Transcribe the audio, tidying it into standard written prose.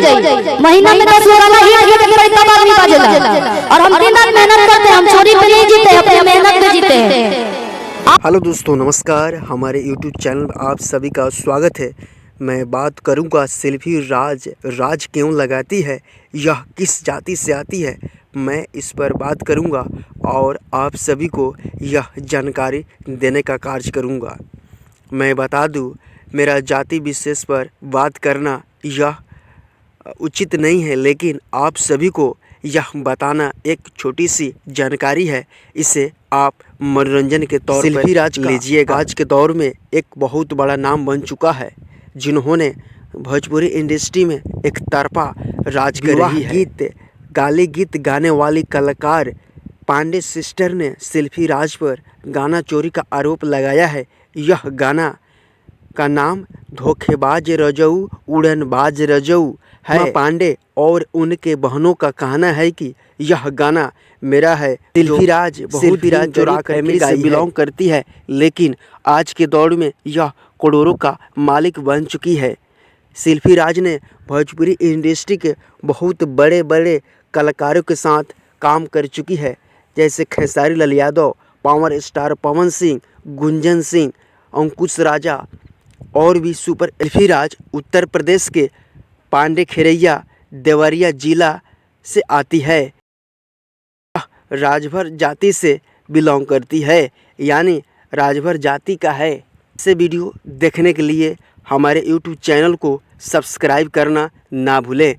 जाई। महीना में 10 गाना हिट करे तब आदमी बाजेला। और हम दिन रात मेहनत करते हैं, हम चोरी पे नहीं जीते, अपने मेहनत पे जीते हैं। हेलो दोस्तों, नमस्कार। हमारे YouTube चैनल में आप सभी का स्वागत है। मैं बात करूंगा सेल्फी राज क्यों लगाती है, यह किस जाति से आती है, मैं इस पर बात करूंगा और आप सभी को यह जानकारी देने का कार्य करूंगा। मैं बता दूं, मेरा जाति विशेष पर बात करना यह उचित नहीं है, लेकिन आप सभी को यह बताना एक छोटी सी जानकारी है। इसे आप मनोरंजन के तौर पर राज लीजिएगा। आज के दौर में एक बहुत बड़ा नाम बन चुका है, जिन्होंने भोजपुरी इंडस्ट्री में एक तरफा राज कर रही है। गीत गाने वाली कलाकार पांडे सिस्टर ने सेल्फी राज पर गाना चोरी का आरोप लगाया है। यह गाना का नाम धोखेबाज रजऊ उड़नबाज रजऊ है। पांडे और उनके बहनों का कहना है कि यह गाना मेरा है। सेल्फी राज चोरा फैमिली से बिलोंग करती है, लेकिन आज के दौर में यह करोड़ों का मालिक बन चुकी है। सेल्फी राज ने भोजपुरी इंडस्ट्री के बहुत बड़े बड़े कलाकारों के साथ काम कर चुकी है, जैसे खेसारी लाल यादव, पावर स्टार पवन सिंह, गुंजन सिंह, अंकुश राजा और भी सुपर। सेल्फी राज उत्तर प्रदेश के पांडे खेरैया देवरिया जिला से आती है। राजभर जाति से बिलोंग करती है, यानी राजभर जाति का है। ऐसे वीडियो देखने के लिए हमारे YouTube चैनल को सब्सक्राइब करना ना भूलें।